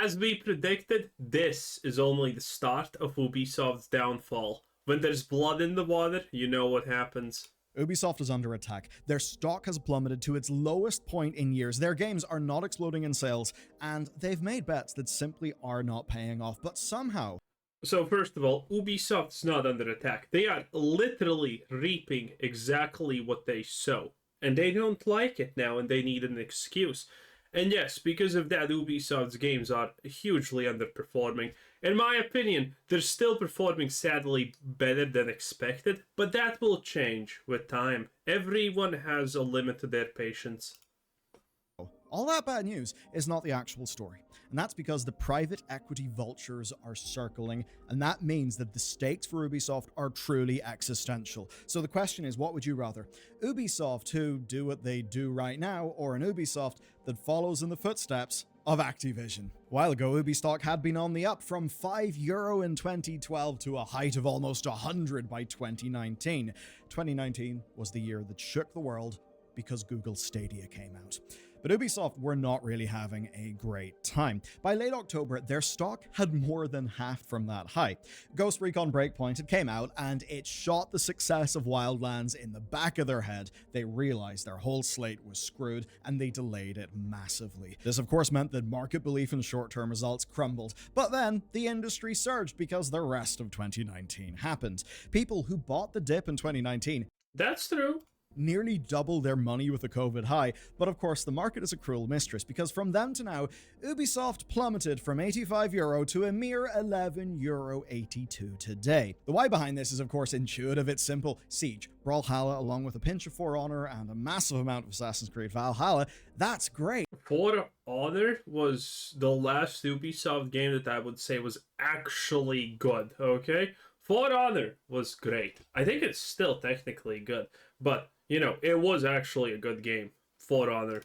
as we predicted, this is only the start of Ubisoft's downfall. When there's blood in the water, you know what happens. Ubisoft is under attack. Their stock has plummeted to its lowest point in years. Their games are not exploding in sales, and they've made bets that simply are not paying off. But somehow... So first of all, Ubisoft's not under attack. They are literally reaping exactly what they sow. And they don't like it now, and they need an excuse. And yes, because of that, Ubisoft's games are hugely underperforming. In my opinion, they're still performing sadly better than expected, but that will change with time. Everyone has a limit to their patience. All that bad news is not the actual story, and that's because the private equity vultures are circling, and that means that the stakes for Ubisoft are truly existential. So the question is, what would you rather? Ubisoft, who do what they do right now, or an Ubisoft that follows in the footsteps of Activision? A while ago, Ubi stock had been on the up from €5 in 2012 to a height of almost 100 by 2019. 2019 was the year that shook the world because Google Stadia came out. But Ubisoft were not really having a great time. By late October, their stock had more than halved from that high. Ghost Recon Breakpoint had came out, and it shot the success of Wildlands in the back of their head. They realized their whole slate was screwed, and they delayed it massively. This, of course, meant that market belief in short-term results crumbled. But then, the industry surged because the rest of 2019 happened. People who bought the dip in 2019... That's true. Nearly double their money with the COVID high, but of course the market is a cruel mistress, because from then to now, Ubisoft plummeted from €85 to a mere €11.82 today. The why behind this is of course intuitive, it's simple. Siege, Brawlhalla, along with a pinch of For Honor and a massive amount of Assassin's Creed Valhalla, that's great. For Honor was the last Ubisoft game that I would say was actually good, okay? For Honor was great. I think it's still technically good, but you know, it was actually a good game, For Honor.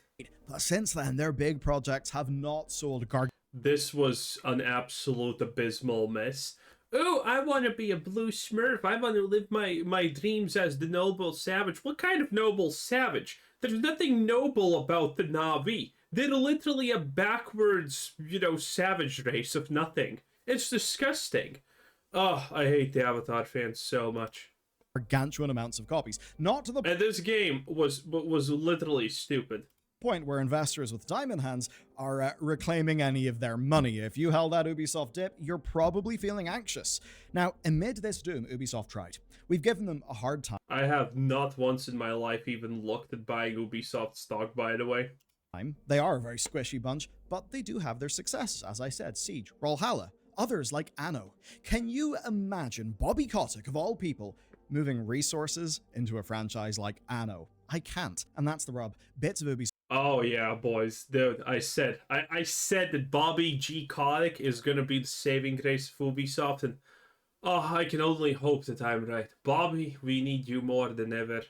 But since then, their big projects have not sold This was an absolute abysmal mess. Oh, I want to be a blue smurf. I want to live my dreams as the noble savage. What kind of noble savage? There's nothing noble about the Na'vi. They're literally a backwards, savage race of nothing. It's disgusting. Oh, I hate the Avatar fans so much. Gargantuan amounts of copies, not to the and this game was literally stupid. Point where investors with diamond hands are reclaiming any of their money. If you held that Ubisoft dip, you're probably feeling anxious. Now, amid this doom, Ubisoft tried. We've given them a hard time. I have not once in my life even looked at buying Ubisoft stock, by the way. They are a very squishy bunch, but they do have their success. As I said, Siege, Brawlhalla, others like Anno. Can you imagine Bobby Kotick, of all people, moving resources into a franchise like Anno? I can't, and that's the rub. Bits of Ubisoft. Oh yeah, boys. Dude, I said that Bobby G. Kotick is gonna be the saving grace of Ubisoft, and I can only hope that I'm right. Bobby, we need you more than ever.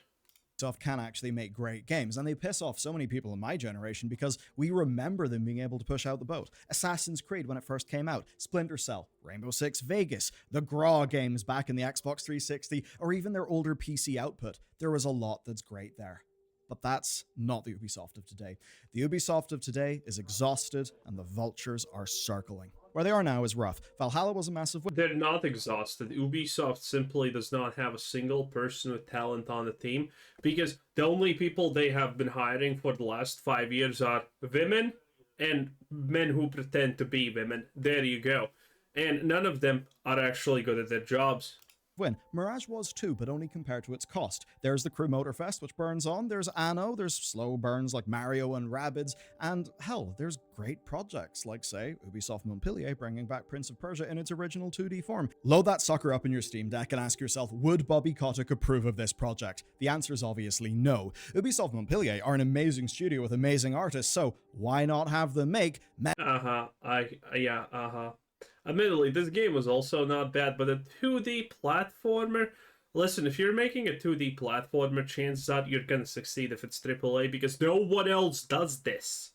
Ubisoft can actually make great games, and they piss off so many people in my generation because we remember them being able to push out the boat. Assassin's Creed when it first came out, Splinter Cell, Rainbow Six Vegas, the Graw games back in the Xbox 360, or even their older PC output. There was a lot that's great there. But that's not the Ubisoft of today. The Ubisoft of today is exhausted, and the vultures are circling. Where they are now is rough. Valhalla was a massive win. They're not exhausted. Ubisoft simply does not have a single person with talent on the team, because the only people they have been hiring for the last 5 years are women and men who pretend to be women. There you go. And none of them are actually good at their jobs. Win. Mirage was too, but only compared to its cost. There's the Crew Motorfest, which burns on. There's Anno. There's slow burns like Mario and Rabbids. And hell, there's great projects like, say, Ubisoft Montpellier bringing back Prince of Persia in its original 2D form. Load that sucker up in your Steam Deck and ask yourself, would Bobby Kotick approve of this project? The answer is obviously no. Ubisoft Montpellier are an amazing studio with amazing artists, so why not have them make... Admittedly, this game was also not bad, but a 2D platformer... Listen, if you're making a 2D platformer, chances are you're gonna succeed if it's AAA, because no one else does this.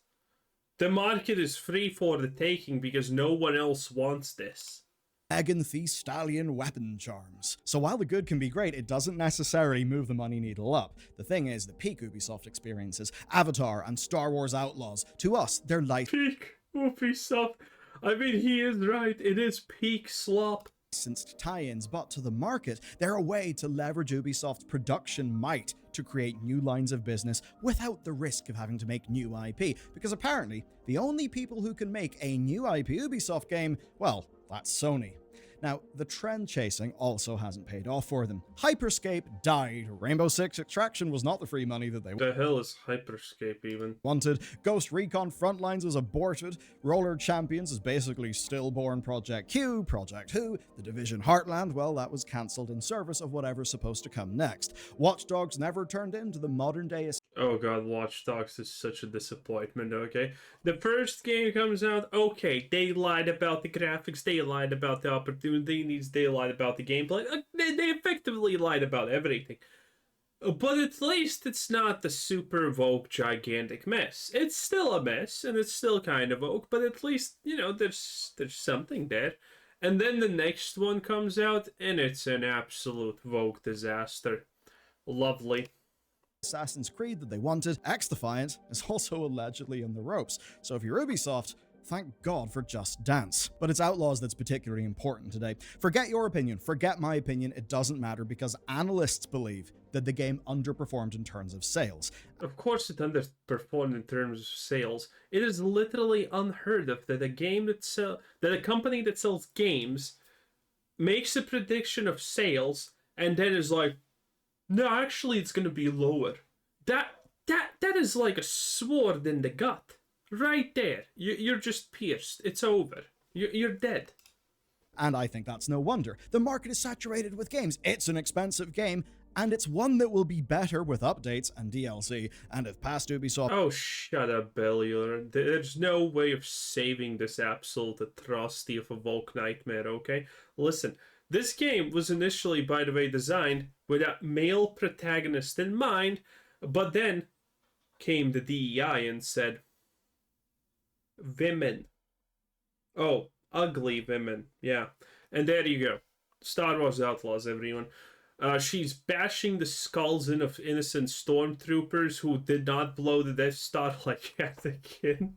The market is free for the taking because no one else wants this. Megan Thee Stallion weapon charms. So while the good can be great, it doesn't necessarily move the money needle up. The thing is, the peak Ubisoft experiences, Avatar and Star Wars Outlaws, to us, they're light... Peak Ubisoft... I mean, he is right. It is peak slop. Licensed tie-ins, but to the market, they're a way to leverage Ubisoft's production might to create new lines of business without the risk of having to make new IP, because apparently the only people who can make a new IP Ubisoft game, well, that's Sony. Now, the trend chasing also hasn't paid off for them. Hyperscape died. Rainbow Six Extraction was not the free money that they The hell is Hyperscape even? wanted. Ghost Recon Frontlines was aborted. Roller Champions is basically stillborn Project Q. Project Who, The Division Heartland, well, that was cancelled in service of whatever's supposed to come next. Watch Dogs never turned into the modern day. Oh god, Watch Dogs is such a disappointment, okay? The first game comes out, okay, they lied about the graphics, they lied about the opportunities, they lied about the gameplay, they effectively lied about everything. But at least it's not the super woke gigantic mess. It's still a mess, and it's still kind of woke, but at least, you know, there's something there. And then the next one comes out, and it's an absolute woke disaster. Lovely. Assassin's Creed that they wanted. X-Defiant is also allegedly in the ropes. So if you're Ubisoft, thank God for Just Dance. But it's Outlaws that's particularly important today. Forget your opinion, forget my opinion, it doesn't matter, because analysts believe that the game underperformed in terms of sales. Of course it underperformed in terms of sales. It is literally unheard of that a company that sells games makes a prediction of sales and then is like, no, actually it's gonna be lower. That is like a sword in the gut. Right there. You're just pierced. It's over. You're dead. And I think that's no wonder. The market is saturated with games. It's an expensive game, and it's one that will be better with updates and DLC. And if past Ubisoft... Oh, shut up, Bellular. There's no way of saving this absolute atrocity of a woke nightmare, okay? Listen, this game was initially, by the way, designed with a male protagonist in mind, but then came the DEI and said, women. Oh, ugly women. Yeah. And there you go. Star Wars Outlaws, everyone. She's bashing the skulls in of innocent stormtroopers who did not blow the Death Star like Anakin.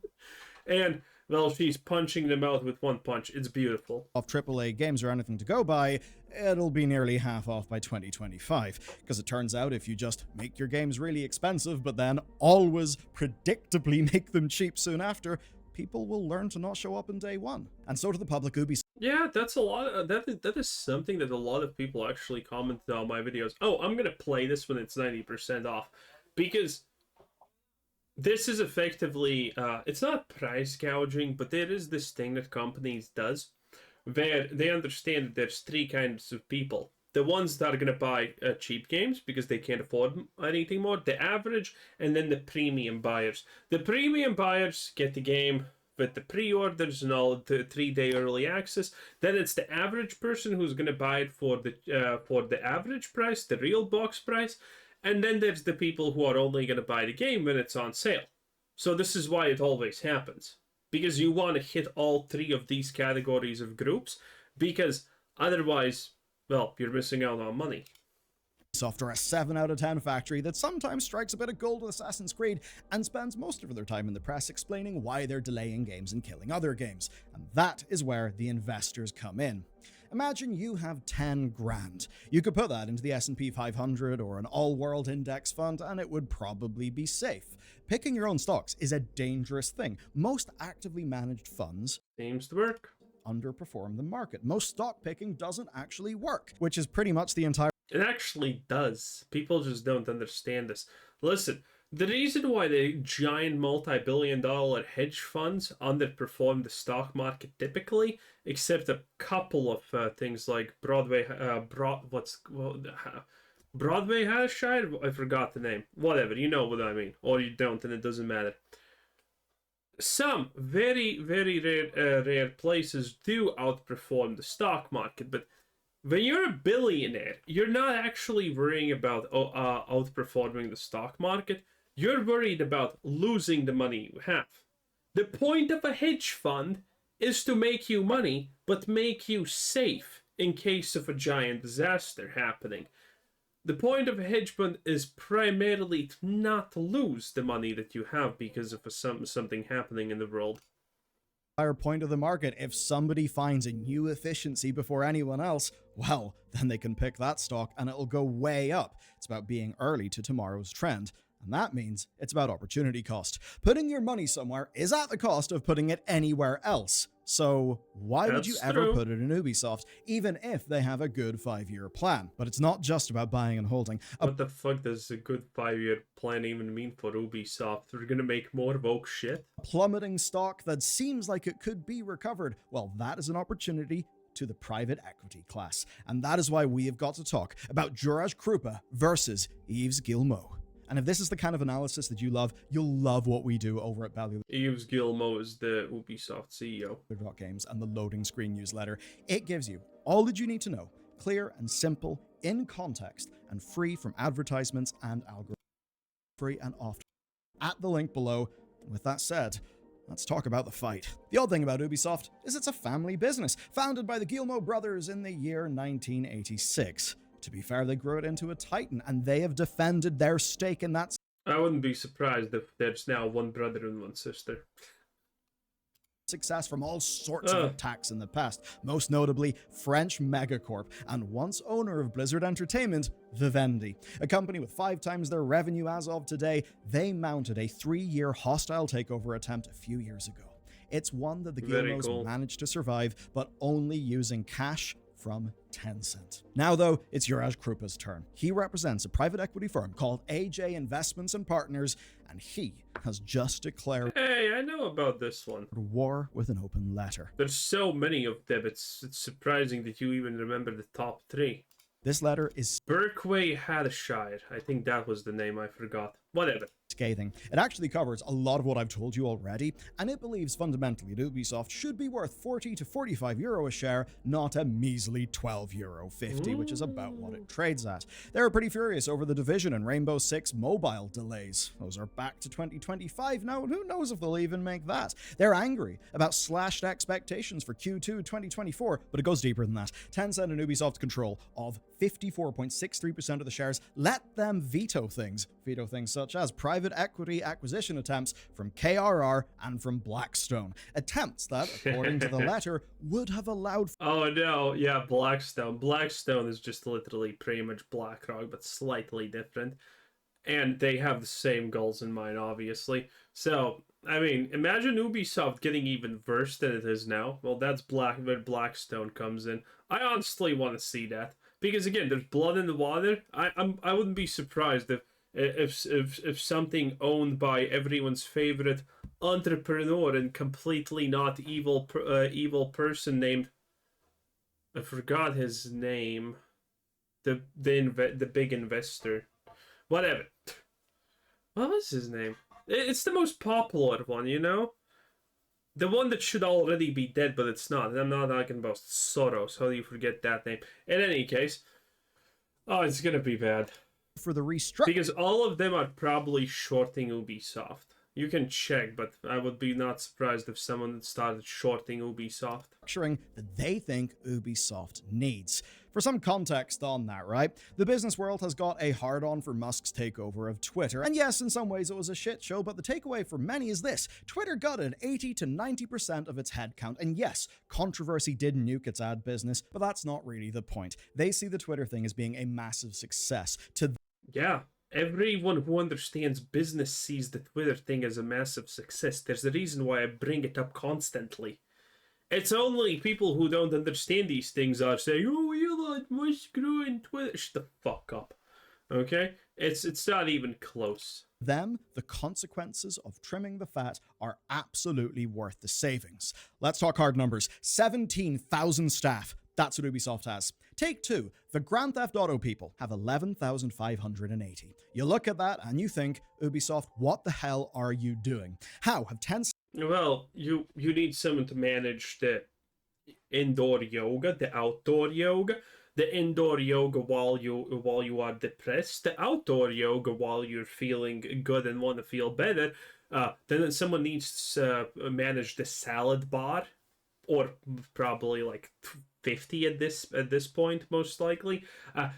And, well, she's punching them out with one punch. It's beautiful. Of AAA games or anything to go by, it'll be nearly half off by 2025. Because it turns out if you just make your games really expensive, but then always predictably make them cheap soon after, people will learn to not show up on day one. And so to the public, Ubisoft. Yeah, that's a lot. That is something that a lot of people actually commented on my videos. Oh, I'm gonna play this when it's 90% off, because this is effectively it's not price gouging, but there is this thing that companies does where they understand that there's three kinds of people. The ones that are going to buy cheap games because they can't afford anything more, the average, and then the premium buyers. The premium buyers get the game with the pre-orders and all the 3-day early access. Then it's the average person who's going to buy it for the average price, the real box price. And then there's the people who are only going to buy the game when it's on sale. So this is why it always happens. Because you want to hit all three of these categories of groups, because otherwise, well, you're missing out on money. Ubisoft are a 7 out of 10 factory that sometimes strikes a bit of gold with Assassin's Creed and spends most of their time in the press explaining why they're delaying games and killing other games. And that is where the investors come in. Imagine you have 10 grand. You could put that into the S&P 500 or an all-world index fund and it would probably be safe. Picking your own stocks is a dangerous thing. Most actively managed funds seems to work. Underperform the market. Most stock picking doesn't actually work, which is pretty much the entire... It actually does. People just don't understand this. Listen, the reason why the giant multi-billion-dollar hedge funds underperform the stock market typically, except a couple of things like Broadway Hampshire? I forgot the name. Whatever, you know what I mean. Or you don't, and it doesn't matter. Some very, very rare places do outperform the stock market, but when you're a billionaire, you're not actually worrying about outperforming the stock market. You're worried about losing the money you have. The point of a hedge fund is to make you money, but make you safe in case of a giant disaster happening. The point of a hedge fund is primarily to not lose the money that you have because of something happening in the world. entire point of the market. If somebody finds a new efficiency before anyone else, well, then they can pick that stock and it'll go way up. It's about being early to tomorrow's trend. And that means it's about opportunity cost. Putting your money somewhere is at the cost of putting it anywhere else. So why would you ever put it in Ubisoft, even if they have a good 5-year plan? But it's not just about buying and holding. What the fuck does a good 5-year plan even mean for Ubisoft? They're gonna make more woke shit? Plummeting stock that seems like it could be recovered. Well, that is an opportunity to the private equity class. And that is why we have got to talk about Juraj Krupa versus Yves Guillemot. And if this is the kind of analysis that you love, you'll love what we do over at Value. Yves Guillemot is the Ubisoft CEO. Games and the loading screen newsletter. It gives you all that you need to know, clear and simple, in context, and free from advertisements and algorithms. Free and often at the link below. With that said, let's talk about the fight. The odd thing about Ubisoft is it's a family business, founded by the Guillemot brothers in the year 1986. To be fair, they grew it into a titan, and they have defended their stake in that. I wouldn't be surprised if there's now one brother and one sister. Success from all sorts of attacks in the past, most notably French Megacorp, and once owner of Blizzard Entertainment, Vivendi. A company with 5 times their revenue as of today, they mounted a 3-year hostile takeover attempt a few years ago. It's one that the Guillemots managed to survive, but only using cash from Tencent. Now, though, it's Juraj Krupa's turn. He represents a private equity firm called AJ Investments and Partners, and he has just declared Hey, I know about this one. War with an open letter. There's so many of them, it's surprising that you even remember the top 3. This letter is Berkway Hadshire. I think that was the name, I forgot. Whatever. Scathing. It actually covers a lot of what I've told you already, and it believes fundamentally that Ubisoft should be worth 40 to 45 euro a share, not a measly 12 euro 50, which is about what it trades at. They were pretty furious over the Division and Rainbow Six mobile delays. Those are back to 2025 now, and who knows if they'll even make that. They're angry about slashed expectations for Q2 2024, but it goes deeper than that. Tencent and Ubisoft's control of 54.63% of the shares let them veto things such as private equity acquisition attempts from KRR and from Blackstone. Attempts that, according to the letter, would have allowed... Oh no, yeah, Blackstone. Blackstone is just literally pretty much BlackRock, but slightly different. And they have the same goals in mind, obviously. So, I mean, imagine Ubisoft getting even worse than it is now. Well, that's where Blackstone comes in. I honestly want to see that. Because again, there's blood in the water. I wouldn't be surprised if something owned by everyone's favorite entrepreneur and completely not evil person named, I forgot his name, the big investor, whatever. What was his name? It's the most popular one, you know, the one that should already be dead, but it's not. I'm not talking about Soros. How do you forget that name? In any case, oh, it's gonna be bad. For the restructuring. Because all of them are probably shorting Ubisoft. You can check, but I would be not surprised if someone started shorting Ubisoft. That they think Ubisoft needs. For some context on that, right? The business world has got a hard-on for Musk's takeover of Twitter. And yes, in some ways it was a shit show, but the takeaway for many is this. Twitter gutted 80 to 90% of its headcount. And yes, controversy did nuke its ad business, but that's not really the point. They see the Twitter thing as being a massive success. Yeah. Everyone who understands business sees the Twitter thing as a massive success. There's a reason why I bring it up constantly. It's only people who don't understand these things are saying, oh, Elon Musk ruined Twitter. Shut the fuck up. Okay? It's not even close. Them, the consequences of trimming the fat are absolutely worth the savings. Let's talk hard numbers. 17,000 staff. That's what Ubisoft has. Take 2. The Grand Theft Auto people have 11,580. You look at that and you think, Ubisoft, what the hell are you doing? How have 10... Well, you need someone to manage the indoor yoga, the outdoor yoga. The indoor yoga while you are depressed, the outdoor yoga while you're feeling good and want to feel better. Then someone needs to manage the salad bar. or probably like 50 at this point, most likely.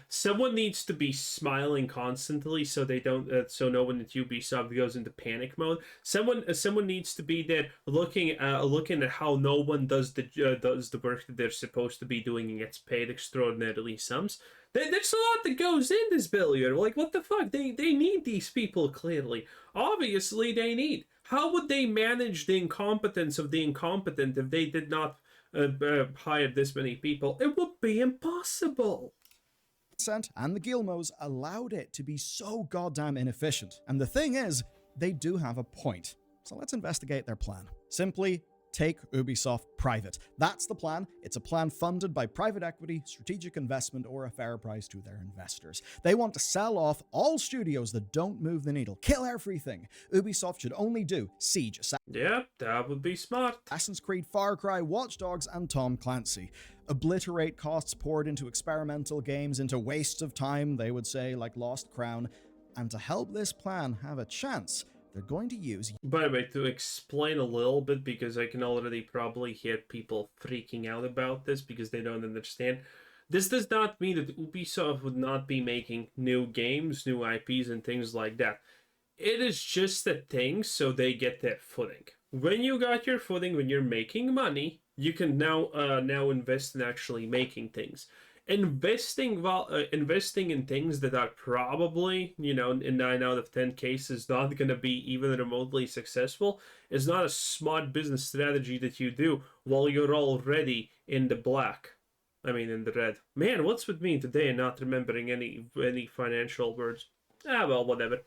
Someone needs to be smiling constantly so they don't so no one at Ubisoft goes into panic mode. Someone needs to be there looking at how no one does the work that they're supposed to be doing and gets paid extraordinarily sums. There's a lot that goes in this billiard. Like, what the fuck? They need these people, clearly. Obviously, they need. How would they manage the incompetence of the incompetent if they did not hire this many people? It would be impossible. And the Gilmos allowed it to be so goddamn inefficient. And the thing is, they do have a point. So let's investigate their plan. Simply take Ubisoft private. That's the plan. It's a plan funded by private equity, strategic investment, or a fair price to their investors. They want to sell off all studios that don't move the needle. Kill everything. Ubisoft should only do Siege, Yeah, that would be smart. Assassin's Creed, Far Cry, Watch Dogs, and Tom Clancy. Obliterate costs poured into experimental games, into wastes of time, they would say, like Lost Crown. And to help this plan have a chance, they're going to use... By the way, to explain a little bit, because I can already probably hear people freaking out about this because they don't understand. This does not mean that Ubisoft would not be making new games, new IPs, and things like that. It is just a thing so they get their footing. When you got your footing, when you're making money, you can now invest in actually making things. Investing in things that are probably, in 9 out of 10 cases not going to be even remotely successful is not a smart business strategy that you do while you're already in the black. I mean, in the red. Man, what's with me today and not remembering any financial words? Well, whatever.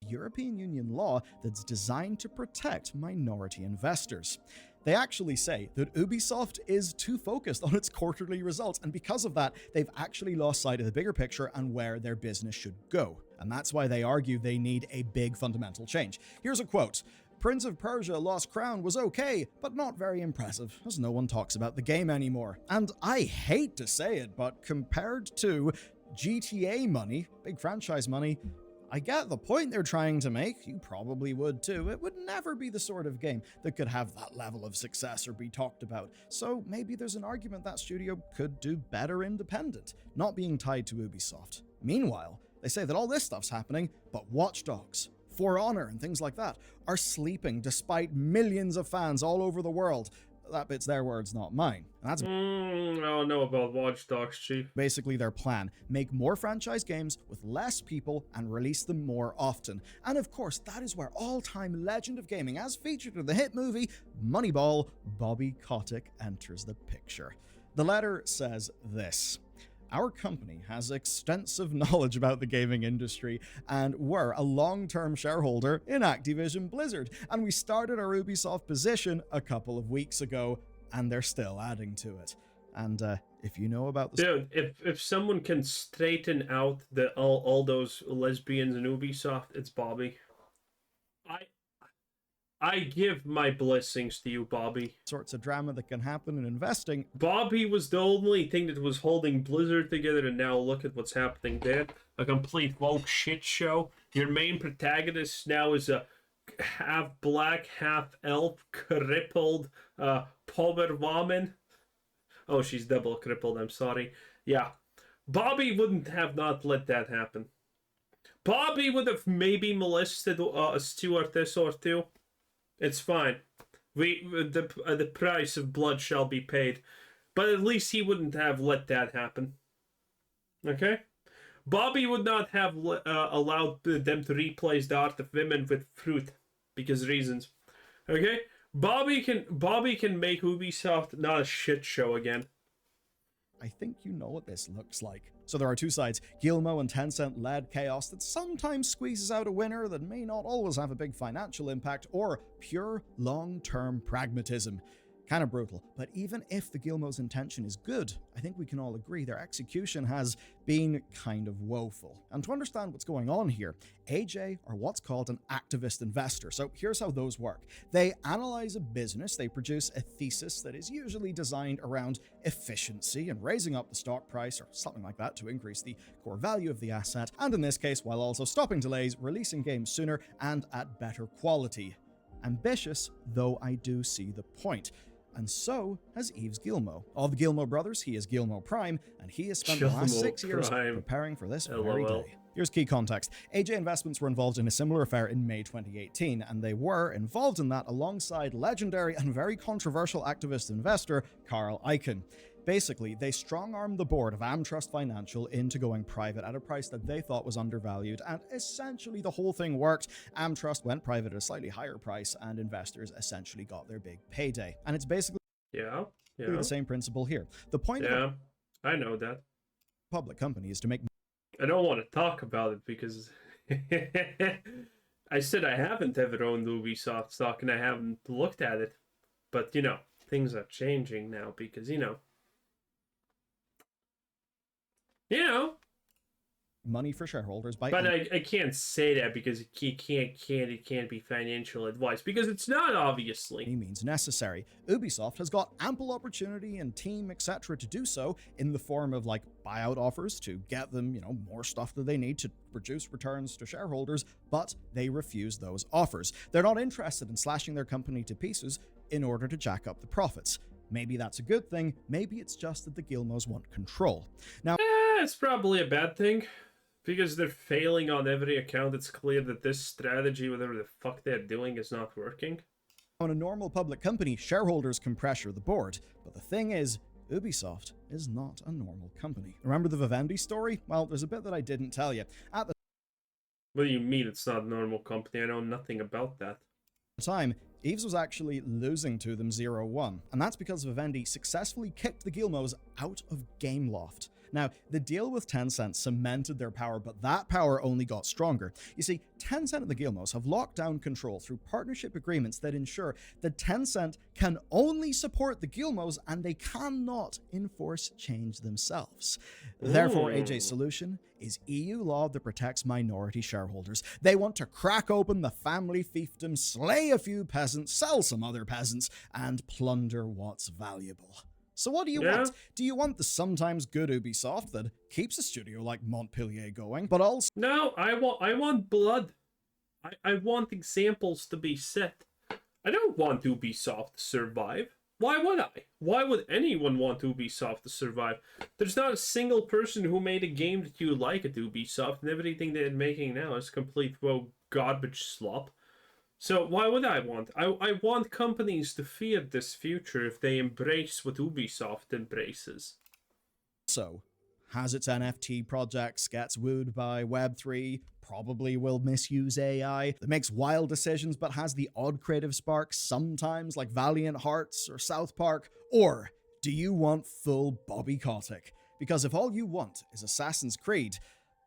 European Union law that's designed to protect minority investors. They actually say that Ubisoft is too focused on its quarterly results, and because of that, they've actually lost sight of the bigger picture and where their business should go. And that's why they argue they need a big fundamental change. Here's a quote. Prince of Persia Lost Crown was okay, but not very impressive, as no one talks about the game anymore. And I hate to say it, but compared to GTA money, big franchise money, I get the point they're trying to make, you probably would too. It would never be the sort of game that could have that level of success or be talked about. So maybe there's an argument that studio could do better independent, not being tied to Ubisoft. Meanwhile, they say that all this stuff's happening, but Watch Dogs, For Honor, and things like that are sleeping despite millions of fans all over the world. That bit's their words, not mine. And that's I don't know about Watch Dogs, Chief. Basically their plan. Make more franchise games with less people and release them more often. And of course, that is where all-time legend of gaming, as featured in the hit movie Moneyball, Bobby Kotick enters the picture. The letter says this. Our company has extensive knowledge about the gaming industry, and we're a long-term shareholder in Activision Blizzard, and we started our Ubisoft position a couple of weeks ago, and they're still adding to it. And if you know about the... Dude, if someone can straighten out all those lesbians in Ubisoft, it's Bobby. I give my blessings to you, Bobby. Sorts of drama that can happen in investing. Bobby was the only thing that was holding Blizzard together, and now look at what's happening there. A complete woke shit show. Your main protagonist now is a half black, half elf, crippled, poor woman. Oh, she's double crippled, I'm sorry. Yeah. Bobby wouldn't have not let that happen. Bobby would have maybe molested a stewardess or two. It's fine. The price of blood shall be paid. But at least he wouldn't have let that happen. Okay? Bobby would not have allowed them to replace the art of women with fruit. Because reasons. Okay? Bobby can make Ubisoft not a shit show again. I think you know what this looks like. So there are two sides, Gilmo and Tencent-led chaos that sometimes squeezes out a winner that may not always have a big financial impact, or pure long-term pragmatism. Kind of brutal, but even if the Gilmo's intention is good, I think we can all agree their execution has been kind of woeful. And to understand what's going on here, AJ are what's called an activist investor. So here's how those work. They analyze a business, they produce a thesis that is usually designed around efficiency and raising up the stock price or something like that to increase the core value of the asset, and in this case, while also stopping delays, releasing games sooner and at better quality. Ambitious, though I do see the point. and so has Yves Guillemot. Of the Guillemot brothers, he is Guillemot Prime, and he has spent the last Guillemot 6 years Prime. preparing for this very LOL. day. Here's key context. AJ Investments were involved in a similar affair in May 2018, and they were involved in that alongside legendary and very controversial activist investor Carl Icahn. Basically, they strong-armed the board of AmTrust Financial into going private at a price that they thought was undervalued, and essentially the whole thing worked. AmTrust went private at a slightly higher price, and investors essentially got their big payday. And it's basically the same principle here. The point of a I know that. public company is to make I don't want to talk about it because I said I haven't ever owned Ubisoft stock and I haven't looked at it. But, things are changing now because, money for shareholders by... But I can't say that because it can't be financial advice because it's not, obviously. any means necessary. Ubisoft has got ample opportunity and team, etc. to do so in the form of buyout offers to get them, more stuff that they need to reduce returns to shareholders, but they refuse those offers. They're not interested in slashing their company to pieces in order to jack up the profits. Maybe that's a good thing, maybe it's just that the Guillemots want control. Now, It's probably a bad thing. Because they're failing on every account, it's clear that this strategy, whatever the fuck they're doing, is not working. on a normal public company, shareholders can pressure the board, but the thing is, Ubisoft is not a normal company. Remember the Vivendi story? Well, there's a bit that I didn't tell you. At the What do you mean it's not a normal company? I know nothing about that. time, Yves was actually losing to them 0-1, and that's because Vivendi successfully kicked the Guillemots out of Gameloft. Now, the deal with Tencent cemented their power, but that power only got stronger. You see, Tencent and the Guillemots have locked down control through partnership agreements that ensure that Tencent can only support the Guillemots and they cannot enforce change themselves. Therefore, AJ's solution is EU law that protects minority shareholders. They want to crack open the family fiefdom, slay a few peasants, sell some other peasants, and plunder what's valuable. So what do you want? Do you want the sometimes good Ubisoft that keeps a studio like Montpellier going, but also... No, I want blood. I want examples to be set. I don't want Ubisoft to survive. Why would I? Why would anyone want Ubisoft to survive? There's not a single person who made a game that you like at Ubisoft, and everything they're making now is complete, garbage slop. So why would I want? I want companies to fear this future if they embrace what Ubisoft embraces. So, has its NFT projects, gets wooed by Web3, probably will misuse AI, that makes wild decisions but has the odd creative spark sometimes like Valiant Hearts or South Park? Or do you want full Bobby Kotick? Because if all you want is Assassin's Creed,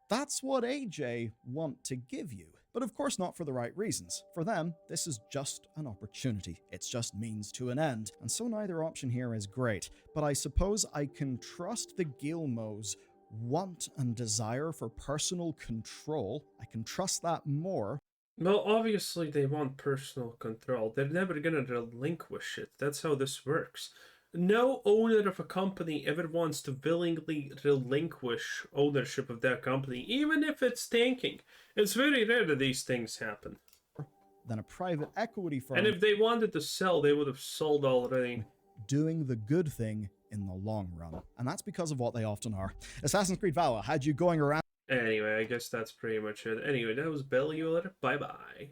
that's what AJ want to give you. But of course not for the right reasons. For them, this is just an opportunity. It's just means to an end. And so neither option here is great. But I suppose I can trust the Guillemots' want and desire for personal control. I can trust that more. Well, obviously they want personal control. They're never gonna relinquish it. That's how this works. No owner of a company ever wants to willingly relinquish ownership of their company, even if it's tanking. It's very rare that these things happen. Than a private equity firm. And if they wanted to sell, they would have sold already. Doing the good thing in the long run. And that's because of what they often are. Assassin's Creed Valhalla had you going around. Anyway, I guess that's pretty much it. Anyway, that was Bellular. Bye-bye.